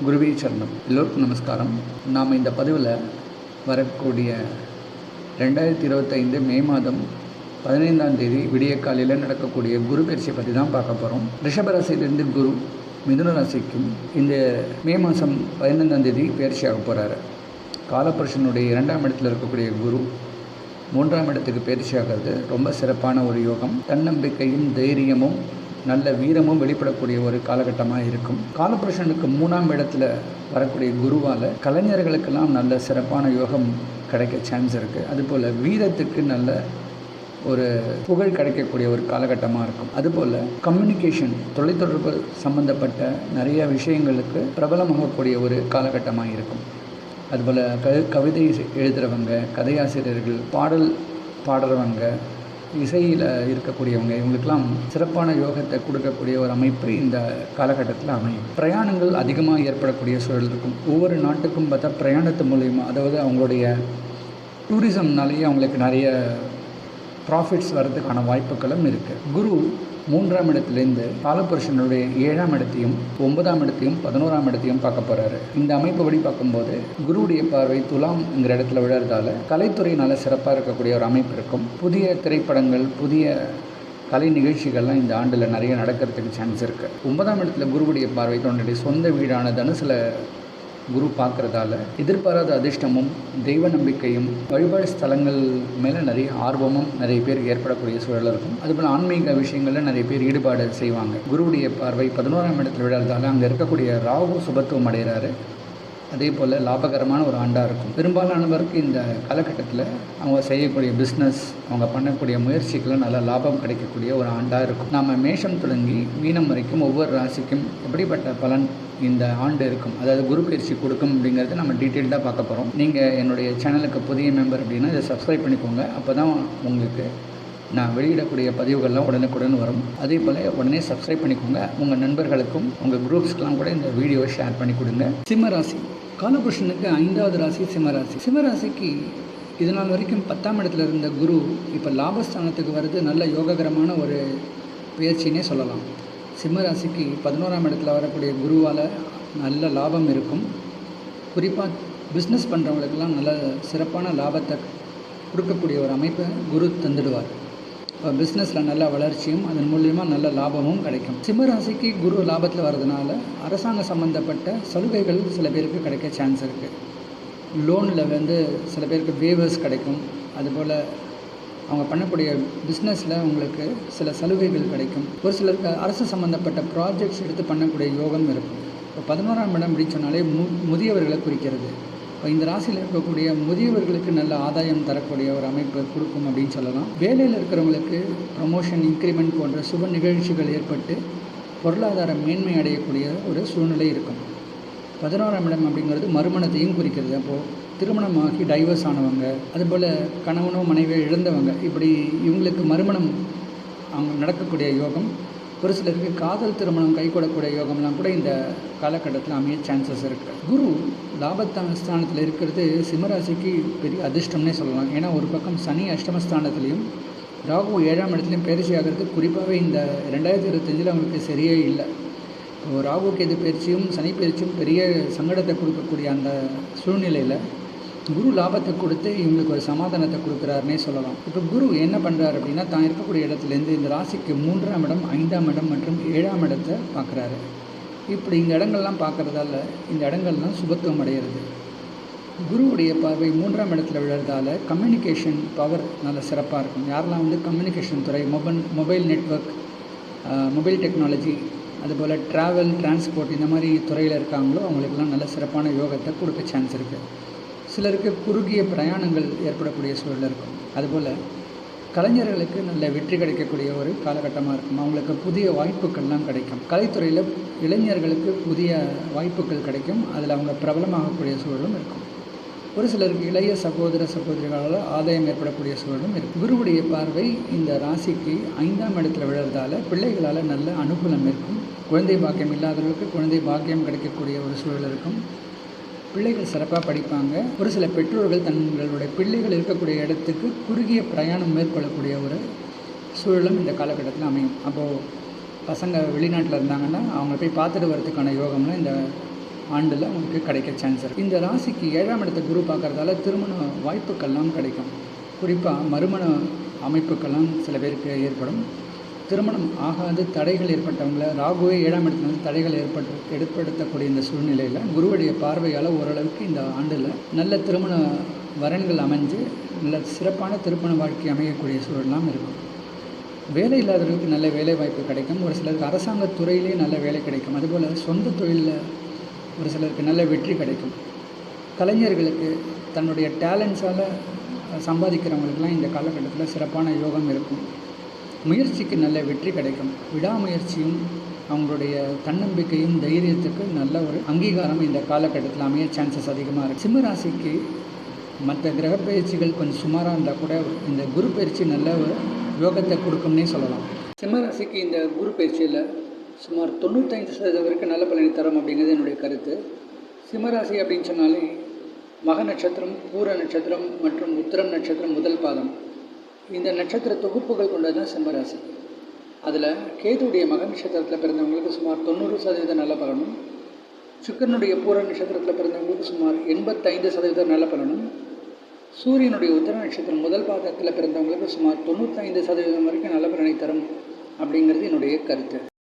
குருவே சரணம். எல்லோருக்கும் நமஸ்காரம். நாம் இந்த பதிவில் வரக்கூடிய 2025 மே மாதம் 15ஆம் தேதி விடிய காலையில் நடக்கக்கூடிய குரு பயிற்சியை பற்றி தான் பார்க்க போகிறோம். ரிஷபராசியிலிருந்து குரு மிதுன ராசிக்கும் இந்த மே மாதம் 15ஆம் தேதி பயிற்சியாக போகிறாரு. காலபுருஷனுடைய 2ஆம் இடத்தில் இருக்கக்கூடிய குரு 3ஆம் இடத்துக்கு பயிற்சியாகிறது ரொம்ப சிறப்பான ஒரு யோகம். தன்னம்பிக்கையும் தைரியமும் நல்ல வீரமும் வெளிப்படக்கூடிய ஒரு காலகட்டமாக இருக்கும். காலபுருஷனுக்கு 3ஆம் இடத்துல வரக்கூடிய குருவால் கலைஞர்களுக்கெல்லாம் நல்ல சிறப்பான யோகம் கிடைக்க சான்ஸ் இருக்குது. அதுபோல் வீரத்துக்கு நல்ல ஒரு புகழ் கிடைக்கக்கூடிய ஒரு காலகட்டமாக இருக்கும். அதுபோல் கம்யூனிகேஷன் தொலைத்தொடர்பு சம்பந்தப்பட்ட நிறைய விஷயங்களுக்கு பிரபலமாகக்கூடிய ஒரு காலகட்டமாக இருக்கும். அதுபோல் கவிதை எழுதுகிறவங்க, கதையாசிரியர்கள், பாடல் பாடுறவங்க, இசையில் இருக்கக்கூடியவங்க, இவங்களுக்கெல்லாம் சிறப்பான யோகத்தை கொடுக்கக்கூடிய ஒரு அமைப்பு இந்த காலகட்டத்தில் அமையும். பிரயாணங்கள் அதிகமாக ஏற்படக்கூடிய சூழல் இருக்கும். ஒவ்வொரு நாட்டுக்கும் பார்த்தா பிரயாணத்து மூலயமா, அதாவது அவங்களுடைய டூரிசம்னாலேயே அவங்களுக்கு நிறைய ப்ராஃபிட்ஸ் வர்றதுக்கான வாய்ப்புகளும் இருக்குது. குரு 3ஆம் இடத்துலேருந்து காலபுருஷனுடைய 7ஆம் இடத்தையும் 9ஆம் இடத்தையும் 11ஆம் இடத்தையும் பார்க்க போகிறாரு. இந்த அமைப்பு படி பார்க்கும்போது குருவுடைய பார்வை துலாம்ங்கிற இடத்துல விழுறதால கலைத்துறை நல்ல சிறப்பாக இருக்கக்கூடிய ஒரு அமைப்பு இருக்கும். புதிய திரைப்படங்கள், புதிய கலை நிகழ்ச்சிகள்லாம் இந்த ஆண்டில் நிறைய நடக்கிறதுக்கு சான்ஸ் இருக்குது. 9ஆம் இடத்துல குருவுடைய பார்வை தன்னுடைய சொந்த வீடான தனுசில் குரு பார்க்குறதால எதிர்பாராத அதிர்ஷ்டமும் தெய்வ நம்பிக்கையும் வழிபாடு ஸ்தலங்கள் மேலே நிறைய ஆர்வமும் நிறைய பேர் ஏற்படக்கூடிய சூழல் இருக்கும். அதுபோல் ஆன்மீக விஷயங்களில் நிறைய பேர் ஈடுபாடு செய்வாங்க. குருவுடைய பார்வை 11ஆம் இடத்தில் விழுறதால அங்கே இருக்கக்கூடிய ராகு சுபத்துவம் அடைகிறாரு. அதே போல் லாபகரமான ஒரு ஆண்டாக இருக்கும். பெரும்பாலானவருக்கு இந்த காலகட்டத்தில் அவங்க செய்யக்கூடிய பிஸ்னஸ், அவங்க பண்ணக்கூடிய முயற்சிகளும் நல்ல லாபம் கிடைக்கக்கூடிய ஒரு ஆண்டாக இருக்கும். நாம் மேஷம் தொடங்கி மீனம் வரைக்கும் ஒவ்வொரு ராசிக்கும் எப்படிப்பட்ட பலன் இந்த ஆண்டு இருக்கும், அதாவது குரு பயிற்சி கொடுக்கும் அப்படிங்கிறது நம்ம டீட்டெயில்டாக பார்க்க போகிறோம். நீங்கள் என்னுடைய சேனலுக்கு புதிய மெம்பர் அப்படின்னா இதை சப்ஸ்கிரைப் பண்ணிக்கோங்க. அப்போ தான் உங்களுக்கு நான் வெளியிடக்கூடிய பதிவுகள்லாம் உடனுக்குடன் வரும். அதே போல் உடனே சப்ஸ்கிரைப் பண்ணிக்கோங்க. உங்கள் நண்பர்களுக்கும் உங்கள் குரூப்ஸ்க்கெலாம் கூட இந்த வீடியோவை ஷேர் பண்ணி கொடுங்க. சிம்மராசி. காலபுருஷனுக்கு 5வது ராசி சிம்மராசி. சிம்மராசிக்கு இதனால் வரைக்கும் 10ஆம் இடத்துல இருந்த குரு இப்போ லாபஸ்தானத்துக்கு வருது. நல்ல யோககரமான ஒரு பயிற்சினே சொல்லலாம். சிம்மராசிக்கு 11ஆம் இடத்துல வரக்கூடிய குருவால் நல்ல லாபம் இருக்கும். குறிப்பாக பிஸ்னஸ் பண்ணுறவங்களுக்கெல்லாம் நல்ல சிறப்பான லாபத்தை கொடுக்கக்கூடிய ஒரு அமைப்பை குரு தந்துடுவார். பிஸ்னஸில் நல்ல வளர்ச்சியும் அதன் மூலியமாக நல்ல லாபமும் கிடைக்கும். சிம்மராசிக்கு குரு லாபத்தில் வர்றதுனால அரசாங்க சம்மந்தப்பட்ட சலுகைகள் சில பேருக்கு கிடைக்க சான்ஸ் இருக்குது. லோனில் சில பேருக்கு வேவர்ஸ் கிடைக்கும். அதுபோல் அவங்க பண்ணக்கூடிய பிஸ்னஸில் உங்களுக்கு சில சலுகைகள் கிடைக்கும். ஒரு சிலருக்கு அரசு சம்மந்தப்பட்ட ப்ராஜெக்ட்ஸ் எடுத்து பண்ணக்கூடிய யோகம் இருக்கும். இப்போ 11ஆம் இடம் அப்படி சொன்னாலே முதியவர்களை குறிக்கிறது. இப்போ இந்த ராசியில் இருக்கக்கூடிய முதியவர்களுக்கு நல்ல ஆதாயம் தரக்கூடிய ஒரு அமைப்பு கொடுக்கும் அப்படின்னு சொல்லலாம். வேலையில் இருக்கிறவங்களுக்கு ப்ரமோஷன், இன்க்ரிமெண்ட் போன்ற சுப நிகழ்ச்சிகள் ஏற்பட்டு பொருளாதார மேன்மை அடையக்கூடிய ஒரு சூழ்நிலை இருக்கும். 11ஆம் இடம் அப்படிங்கிறது மறுமணத்தையும் குறிக்கிறது. அப்போது திருமணமாகி டைவர்ஸ் ஆனவங்க, அதுபோல் கணவனோ மனைவியோ இழந்தவங்க, இப்படி இவங்களுக்கு மறுமணம் அவங்க நடக்கக்கூடிய யோகம், ஒரு சிலருக்கு காதல் திருமணம் கைகூடக்கூடிய யோகம்லாம் கூட இந்த காலகட்டத்தில் அமைய சான்சஸ் இருக்குது. குரு லாபஸ்தானத்தில் இருக்கிறது சிம்மராசிக்கு பெரிய அதிர்ஷ்டம்னே சொல்லலாம். ஏன்னா ஒரு பக்கம் சனி அஷ்டமஸ்தானத்துலேயும் ராகு 7ஆம் இடத்துலையும் பயிற்சி ஆகிறது. குறிப்பாகவே இந்த 2025 அவங்களுக்கு சரியே இல்லை. ராகுக்கு எது பயிற்சியும் சனி பயிற்சியும் பெரிய சங்கடத்தை கொடுக்கக்கூடிய அந்த சூழ்நிலையில் குரு லாபத்தை கொடுத்து இவங்களுக்கு ஒரு சமாதானத்தை கொடுக்குறாருன்னே சொல்லலாம். இப்போ குரு என்ன பண்ணுறாரு அப்படின்னா, தான் இருக்கக்கூடிய இடத்துலேருந்து இந்த ராசிக்கு 3ஆம் இடம், 5ஆம் இடம் மற்றும் 7ஆம் இடத்தை பார்க்குறாரு. இப்படி இந்த இடங்கள்லாம் பார்க்குறதால இந்த இடங்கள்லாம் சுபத்துவம் அடைகிறது. குருவுடைய பார்வை 3ஆம் இடத்துல விழுறதால கம்யூனிகேஷன் பவர் நல்ல சிறப்பாக இருக்கும். யாரெல்லாம் கம்யூனிகேஷன் துறை, மொபைல் நெட்வொர்க், மொபைல் டெக்னாலஜி, அதுபோல் ட்ராவல், டிரான்ஸ்போர்ட் இந்த மாதிரி துறையில் இருக்காங்களோ அவங்களுக்கெல்லாம் நல்ல சிறப்பான யோகத்தை கொடுக்க சான்ஸ் இருக்குது. சிலருக்கு குறுகிய பிரயாணங்கள் ஏற்படக்கூடிய சூழல் இருக்கும். அதுபோல் கலைஞர்களுக்கு நல்ல வெற்றி கிடைக்கக்கூடிய ஒரு காலகட்டமாக இருக்கும். அவங்களுக்கு புதிய வாய்ப்புகள்லாம் கிடைக்கும். கலைத்துறையில் இளைஞர்களுக்கு புதிய வாய்ப்புகள் கிடைக்கும். அதில் அவங்க பிரபலமாகக்கூடிய சூழலும் இருக்கும். ஒரு சிலருக்கு இளைய சகோதர சகோதரிகளால் ஆதாயம் ஏற்படக்கூடிய சூழலும் இருக்கும். குருவுடைய பார்வை இந்த ராசிக்கு 5ஆம் இடத்துல விழுறதால பிள்ளைகளால் நல்ல அனுகூலம் இருக்கும். குழந்தை பாக்கியம் இல்லாதவர்களுக்கு குழந்தை பாக்கியம் கிடைக்கக்கூடிய ஒரு சூழல் இருக்கும். பிள்ளைகள் சிறப்பாக படிப்பாங்க. ஒரு சில பெற்றோர்கள் தங்களுடைய பிள்ளைகள் இருக்கக்கூடிய இடத்துக்கு குறுகிய பிரயாணம் மேற்கொள்ளக்கூடிய ஒரு சூழலும் இந்த காலகட்டத்தில் அமையும். அப்போது பசங்க வெளிநாட்டில் இருந்தாங்கன்னா அவங்கள போய் பார்த்துட்டு வரதுக்கான யோகம்லாம் இந்த ஆண்டில் உங்களுக்கு கிடைக்க சான்ஸ் இருக்குது. இந்த ராசிக்கு 7ஆம் இடத்தை குரு பார்க்குறதால திருமண வாய்ப்புக்கள்லாம் கிடைக்கும். குறிப்பாக மறுமண அமைப்புக்கெல்லாம் சில பேருக்கு ஏற்படும். திருமணம் ஆகாது தடைகள் ஏற்பட்டவங்கள ராகுவே 7ஆம் இடத்துல தடைகள் ஏற்படுத்தக்கூடிய இந்த சூழ்நிலையில் குருவுடைய பார்வையால் ஓரளவுக்கு இந்த ஆண்டில் நல்ல திருமண வரன்கள் அமைஞ்சு நல்ல சிறப்பான திருமண வாழ்க்கை அமையக்கூடிய சூழலாம் இருக்கும். வேலை இல்லாதவர்களுக்கு நல்ல வேலை வாய்ப்பு கிடைக்கும். ஒரு சிலருக்கு அரசாங்க துறையிலே நல்ல வேலை கிடைக்கும். அதுபோல் சொந்த தொழிலில் ஒரு சிலருக்கு நல்ல வெற்றி கிடைக்கும். கலைஞர்களுக்கு தன்னுடைய டேலண்ட்ஸால் சம்பாதிக்கிறவங்களுக்கெல்லாம் இந்த காலகட்டத்தில் சிறப்பான யோகம் இருக்கும். முயற்சிக்கு நல்ல வெற்றி கிடைக்கும். விடாமுயற்சியும் அவங்களுடைய தன்னம்பிக்கையும் தைரியத்துக்கு நல்ல ஒரு அங்கீகாரம் இந்த காலகட்டத்தில் அமைய சான்சஸ் அதிகமாக இருக்குது. சிம்ம ராசிக்கு மற்ற கிரக பயிற்சிகள் கொஞ்சம் சுமாராக இருந்தால் கூட இந்த குரு பயிற்சி நல்ல ஒரு யோகத்தை கொடுக்கும்னே சொல்லலாம். சிம்ம ராசிக்கு இந்த குரு பயிற்சியில் சுமார் 95% வரைக்கும் நல்ல பலனை தரும் அப்படிங்கிறது என்னுடைய கருத்து. சிம்மராசி அப்படின்னு சொன்னாலே மக நட்சத்திரம், பூர நட்சத்திரம் மற்றும் உத்திரம் நட்சத்திரம் முதல் பாதம், இந்த நட்சத்திர தொகுப்புகள் கொண்டது தான் சிம்மராசி. அதில் கேதுவுடைய மக நட்சத்திரத்தில் பிறந்தவங்களுக்கு சுமார் 90% நல்ல பலனும், சுக்கிரனுடைய பூர நட்சத்திரத்தில் பிறந்தவங்களுக்கு சுமார் 85% நல்ல பலனும், சூரியனுடைய உத்திர நட்சத்திரம் முதல் பாதத்தில் பிறந்தவங்களுக்கு சுமார் 95% வரைக்கும் நல்ல பலனை தரும் அப்படிங்கிறது என்னுடைய கருத்து.